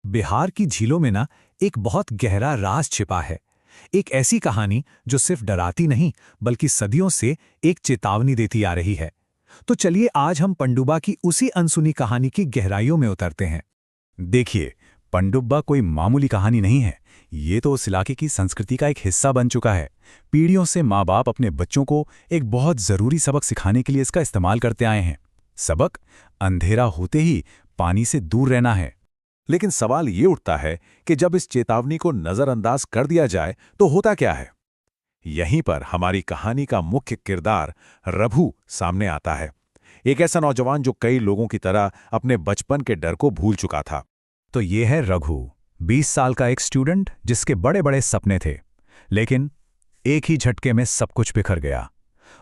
बिहार की झीलों में ना एक बहुत गहरा राज छिपा है। एक ऐसी कहानी जो सिर्फ डराती नहीं बल्कि सदियों से एक चेतावनी देती आ रही है। तो चलिए आज हम पनडुब्बा की उसी अनसुनी कहानी की गहराइयों में उतरते हैं। देखिए, पनडुब्बा कोई मामूली कहानी नहीं है। ये तो उस इलाके की संस्कृति का एक हिस्सा बन चुका है। पीढ़ियों से माँ बाप अपने बच्चों को एक बहुत जरूरी सबक सिखाने के लिए इसका इस्तेमाल करते आए हैं। सबक, अंधेरा होते ही पानी से दूर रहना है। लेकिन सवाल ये उठता है कि जब इस चेतावनी को नजरअंदाज कर दिया जाए तो होता क्या है। यहीं पर हमारी कहानी का मुख्य किरदार रघु सामने आता है। एक ऐसा नौजवान जो कई लोगों की तरह अपने बचपन के डर को भूल चुका था। तो ये है रघु, 20 साल का एक स्टूडेंट जिसके बड़े बड़े सपने थे, लेकिन एक ही झटके में सब कुछ बिखर गया।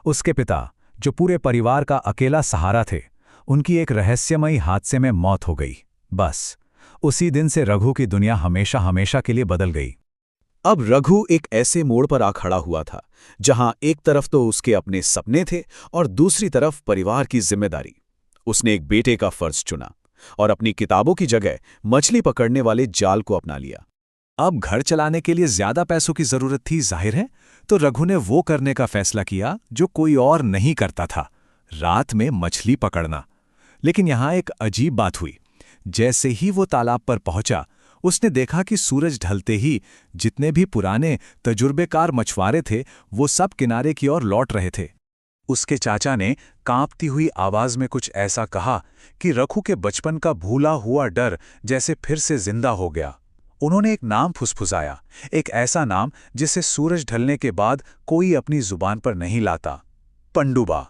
उसके पिता, जो पूरे परिवार का अकेला सहारा थे, उनकी एक रहस्यमयी हादसे में मौत हो गई। बस उसी दिन से रघु की दुनिया हमेशा हमेशा के लिए बदल गई। अब रघु एक ऐसे मोड़ पर आ खड़ा हुआ था जहां एक तरफ तो उसके अपने सपने थे और दूसरी तरफ परिवार की जिम्मेदारी। उसने एक बेटे का फर्ज चुना और अपनी किताबों की जगह मछली पकड़ने वाले जाल को अपना लिया। अब घर चलाने के लिए ज्यादा पैसों की जरूरत थी, जाहिर है, तो रघु ने वो करने का फैसला किया जो कोई और नहीं करता था, रात में मछली पकड़ना। लेकिन यहां एक अजीब बात हुई। जैसे ही वो तालाब पर पहुंचा, उसने देखा कि सूरज ढलते ही जितने भी पुराने तजुर्बेकार मछुआरे थे वो सब किनारे की ओर लौट रहे थे। उसके चाचा ने कांपती हुई आवाज में कुछ ऐसा कहा कि रघु के बचपन का भूला हुआ डर जैसे फिर से जिंदा हो गया। उन्होंने एक नाम फुसफुसाया, एक ऐसा नाम जिसे सूरज ढलने के बाद कोई अपनी जुबान पर नहीं लाता, पनडुब्बा।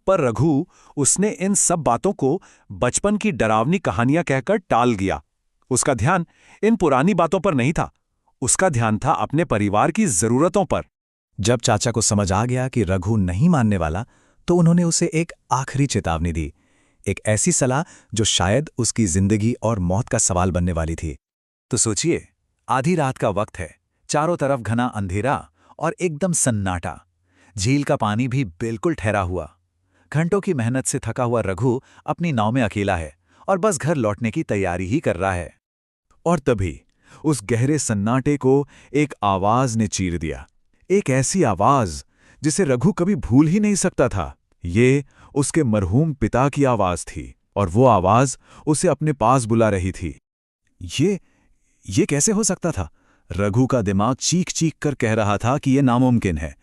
पर रघु, उसने इन सब बातों को बचपन की डरावनी कहानियां कहकर टाल दिया। उसका ध्यान इन पुरानी बातों पर नहीं था, उसका ध्यान था अपने परिवार की जरूरतों पर। जब चाचा को समझ आ गया कि रघु नहीं मानने वाला, तो उन्होंने उसे एक आखिरी चेतावनी दी, एक ऐसी सलाह जो शायद उसकी जिंदगी और मौत का सवाल बनने वाली थी। तो सोचिए, आधी रात का वक्त है, चारों तरफ घना अंधेरा और एकदम सन्नाटा। झील का पानी भी बिल्कुल ठहरा हुआ। घंटों की मेहनत से थका हुआ रघु अपनी नाव में अकेला है और बस घर लौटने की तैयारी ही कर रहा है। और तभी उस गहरे सन्नाटे को एक आवाज ने चीर दिया, एक ऐसी आवाज जिसे रघु कभी भूल ही नहीं सकता था। ये उसके मरहूम पिता की आवाज थी और वो आवाज उसे अपने पास बुला रही थी। ये कैसे हो सकता था? रघु का दिमाग चीख चीख कर कह रहा था कि यह नामुमकिन है,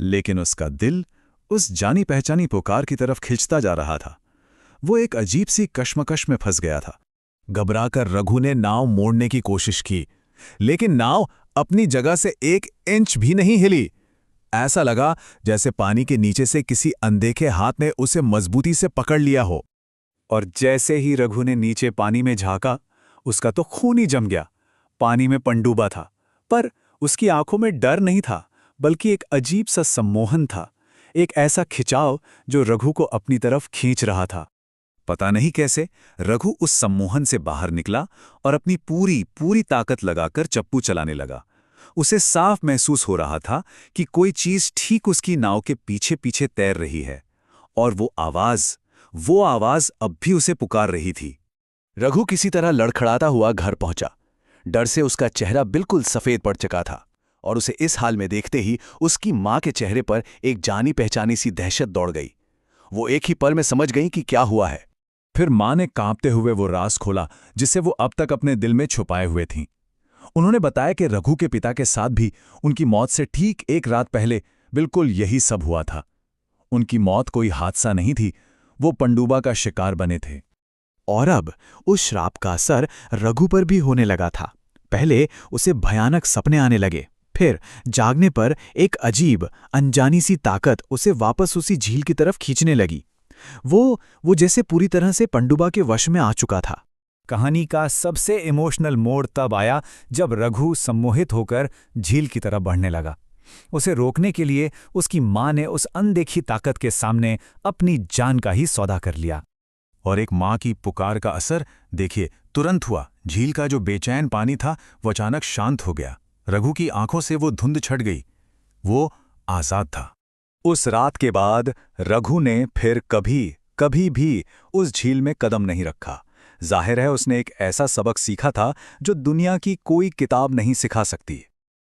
लेकिन उसका दिल उस जानी पहचानी पुकार की तरफ खिंचता जा रहा था। वो एक अजीब सी कश्मकश में फंस गया था। घबराकर रघु ने नाव मोड़ने की कोशिश की, लेकिन नाव अपनी जगह से 1 इंच भी नहीं हिली। ऐसा लगा जैसे पानी के नीचे से किसी अनदेखे हाथ ने उसे मजबूती से पकड़ लिया हो। और जैसे ही रघु ने नीचे पानी में झांका, उसका तो खून ही जम गया। पानी में पनडुब्बा था, पर उसकी आंखों में डर नहीं था, बल्कि एक अजीब सा सम्मोहन था, एक ऐसा खिंचाव जो रघु को अपनी तरफ खींच रहा था। पता नहीं कैसे रघु उस सम्मोहन से बाहर निकला और अपनी पूरी ताकत लगाकर चप्पू चलाने लगा। उसे साफ महसूस हो रहा था कि कोई चीज ठीक उसकी नाव के पीछे पीछे तैर रही है, और वो आवाज अब भी उसे पुकार रही थी। रघु किसी तरह लड़खड़ाता हुआ घर पहुंचा। डर से उसका चेहरा बिल्कुल सफेद पड़ चुका था, और उसे इस हाल में देखते ही उसकी मां के चेहरे पर एक जानी पहचानी सी दहशत दौड़ गई। वो एक ही पल में समझ गई कि क्या हुआ है। फिर मां ने कांपते हुए वो राज खोला जिसे वो अब तक अपने दिल में छुपाए हुए थीं। उन्होंने बताया कि रघु के पिता के साथ भी उनकी मौत से ठीक 1 रात पहले बिल्कुल यही सब हुआ था। उनकी मौत कोई हादसा नहीं थी, वो पनडुब्बा का शिकार बने थे। और अब उस श्राप का असर रघु पर भी होने लगा था। पहले उसे भयानक सपने आने लगे, फिर जागने पर एक अजीब अनजानी सी ताकत उसे वापस उसी झील की तरफ खींचने लगी। वो जैसे पूरी तरह से पनडुब्बा के वश में आ चुका था। कहानी का सबसे इमोशनल मोड़ तब आया जब रघु सम्मोहित होकर झील की तरफ बढ़ने लगा। उसे रोकने के लिए उसकी मां ने उस अनदेखी ताकत के सामने अपनी जान का ही सौदा कर लिया। और एक मां की पुकार का असर देखिए तुरंत हुआ। झील का जो बेचैन पानी था वो अचानक शांत हो गया। रघु की आंखों से वो धुंध छट गई। वो आजाद था। उस रात के बाद रघु ने फिर कभी भी उस झील में कदम नहीं रखा। जाहिर है उसने एक ऐसा सबक सीखा था जो दुनिया की कोई किताब नहीं सिखा सकती।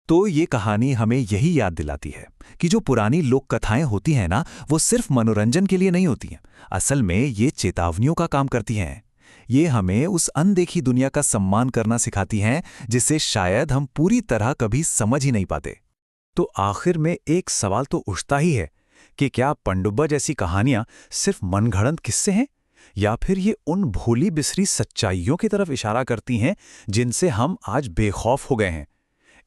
तो ये कहानी हमें यही याद दिलाती है कि जो पुरानी लोक कथाएं होती हैं ना, वो सिर्फ मनोरंजन के लिए नहीं होती हैं। असल में ये चेतावनियों का काम करती हैं। ये हमें उस अनदेखी दुनिया का सम्मान करना सिखाती हैं जिसे शायद हम पूरी तरह कभी समझ ही नहीं पाते। तो आखिर में एक सवाल तो उठता ही है कि क्या पनडुब्बा जैसी कहानियां सिर्फ मनगढ़ंत किस्से हैं, या फिर ये उन भोली बिसरी सच्चाइयों की तरफ इशारा करती हैं जिनसे हम आज बेखौफ हो गए हैं?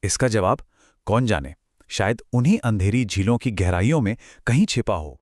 इसका जवाब कौन जाने, शायद उन्हीं अंधेरी झीलों की गहराइयों में कहीं छिपा हो।